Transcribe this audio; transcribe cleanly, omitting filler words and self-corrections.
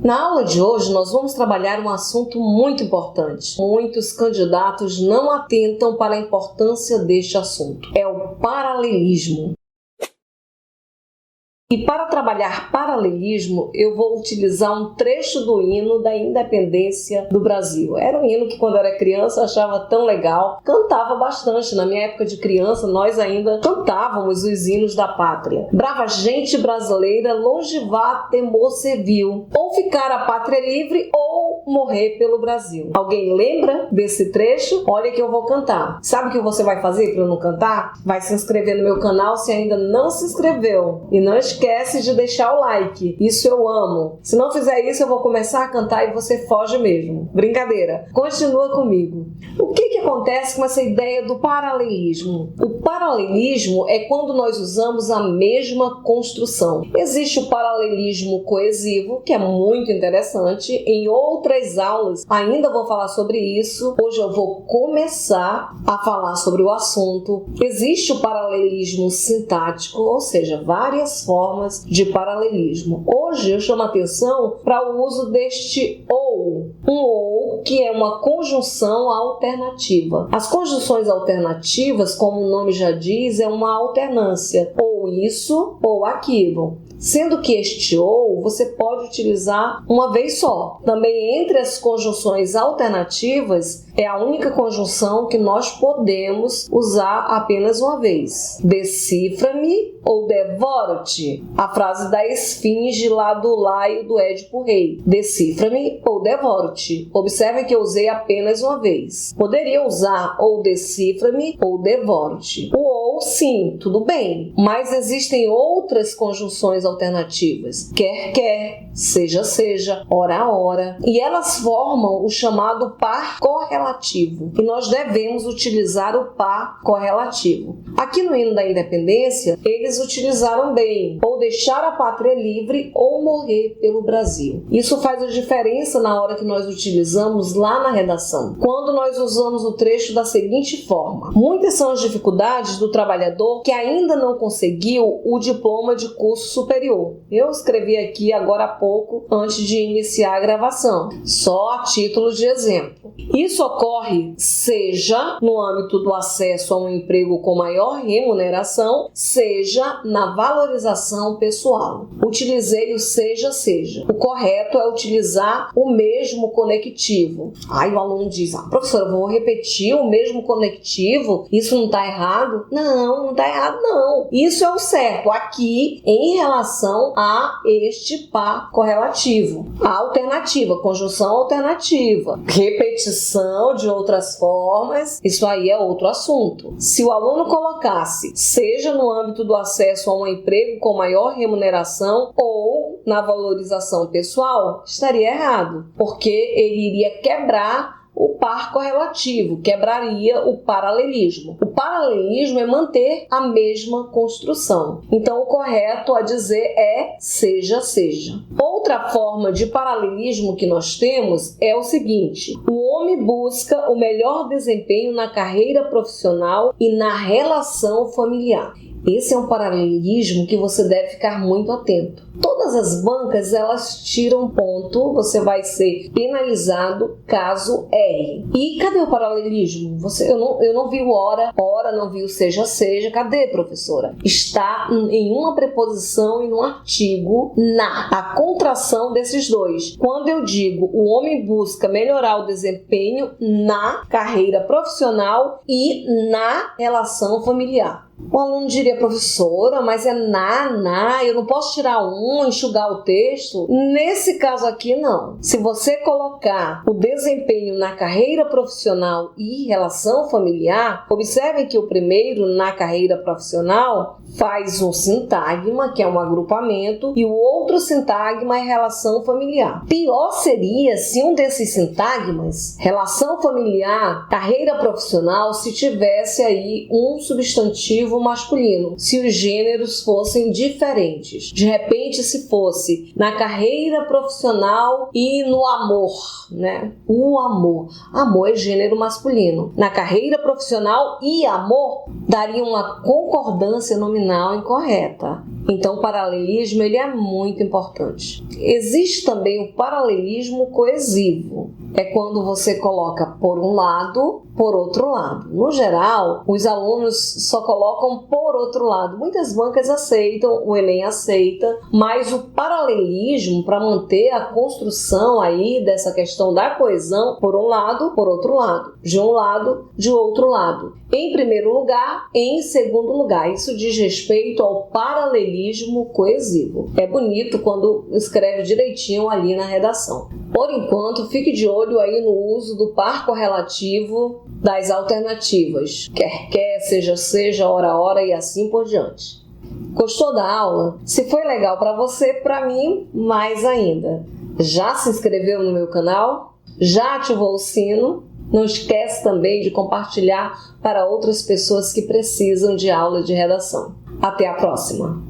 Na aula de hoje, nós vamos trabalhar um assunto muito importante. Muitos candidatos não atentam para a importância deste assunto. É o paralelismo. E para trabalhar paralelismo, eu vou utilizar um trecho do hino da independência do Brasil. Era um hino que quando eu era criança eu achava tão legal, cantava bastante. Na minha época de criança, nós ainda cantávamos os hinos da pátria. Brava gente brasileira, longe vá temor servil, ou ficar a pátria livre ou morrer pelo Brasil. Alguém lembra desse trecho? Olha que eu vou cantar. Sabe o que você vai fazer para eu não cantar? Vai se inscrever no meu canal se ainda não se inscreveu. E não esquece de deixar o like. Isso eu amo. Se não fizer isso, eu vou começar a cantar e você foge mesmo. Brincadeira. Continua comigo. O que acontece com essa ideia do paralelismo? O paralelismo é quando nós usamos a mesma construção. Existe o paralelismo coesivo, que é muito interessante. Em outras aulas ainda vou falar sobre isso. Hoje eu vou começar a falar sobre o assunto. Existe o paralelismo sintático, ou seja, várias formas de paralelismo. Hoje eu chamo a atenção para o uso deste ou. Um ou que é uma conjunção alternativa. As conjunções alternativas, como o nome já diz, é uma alternância. Ou isso ou aquilo. Sendo que este ou você pode utilizar uma vez só. Também entre as conjunções alternativas é a única conjunção que nós podemos usar apenas uma vez. Decifra-me ou devoro-te. A frase da esfinge lá do Laio do Édipo Rei. Decifra-me ou devoro-te. Observe que eu usei apenas uma vez. Poderia usar ou decifra-me ou devoro-te. O ou sim, tudo bem. Mas existem outras conjunções alternativas. Quer, seja, ora. E elas formam o chamado par correlativo. E nós devemos utilizar o par correlativo. Aqui no hino da independência, eles utilizaram bem, ou deixar a pátria livre ou morrer pelo Brasil. Isso faz a diferença na hora que nós utilizamos lá na redação. Quando nós usamos o trecho da seguinte forma: muitas são as dificuldades do trabalhador que ainda não conseguiu o diploma de curso superior. Eu escrevi aqui agora há pouco, antes de iniciar a gravação, só a título de exemplo. Isso ocorre seja no âmbito do acesso a um emprego com maior remuneração, seja na valorização pessoal. Utilizei o seja. O correto é utilizar o mesmo conectivo. Aí o aluno diz: professora, eu vou repetir o mesmo conectivo? Isso não está errado? Não está errado não. Isso é o certo aqui em relação a este par correlativo. A alternativa, conjunção alternativa, repetição de outras formas, isso aí é outro assunto. Se o aluno colocasse seja no âmbito do acesso a um emprego com maior remuneração ou na valorização pessoal, estaria errado, porque ele iria quebrar o par correlativo, quebraria o paralelismo. O paralelismo é manter a mesma construção. Então, o correto a dizer é seja. Outra forma de paralelismo que nós temos é o seguinte: o homem busca o melhor desempenho na carreira profissional e na relação familiar. Esse é um paralelismo que você deve ficar muito atento. Todas as bancas, elas tiram ponto, você vai ser penalizado caso erre. E cadê o paralelismo? Eu não vi o ora não vi o seja, cadê, professora? Está em uma preposição e num artigo a contração desses dois. Quando eu digo o homem busca melhorar o desempenho na carreira profissional e na relação familiar. O aluno diria: professora, mas é eu não posso tirar enxugar o texto? Nesse caso aqui, não. Se você colocar o desempenho na carreira profissional e relação familiar, observem que o primeiro, na carreira profissional, faz um sintagma, que é um agrupamento, e o outro sintagma é relação familiar. Pior seria se um desses sintagmas, relação familiar, carreira profissional, se tivesse aí um substantivo masculino, se os gêneros fossem diferentes. De repente, se se fosse na carreira profissional e no amor, né? O amor. Amor é gênero masculino. Na carreira profissional e amor, daria uma concordância nominal incorreta. Então, o paralelismo ele é muito importante. Existe também o paralelismo coesivo. É quando você coloca por um lado, por outro lado. No geral, os alunos só colocam por outro lado. Muitas bancas aceitam, o Enem aceita, mas o paralelismo, para manter a construção aí dessa questão da coesão, por um lado, por outro lado. De um lado, de outro lado. Em primeiro lugar, em segundo lugar. Isso diz respeito ao paralelismo coesivo. É bonito quando escreve direitinho ali na redação. Por enquanto, fique de olho aí no uso do par correlativo das alternativas. Quer, seja, ora e assim por diante. Gostou da aula? Se foi legal para você, para mim, mais ainda. Já se inscreveu no meu canal? Já ativou o sino? Não esquece também de compartilhar para outras pessoas que precisam de aula de redação. Até a próxima!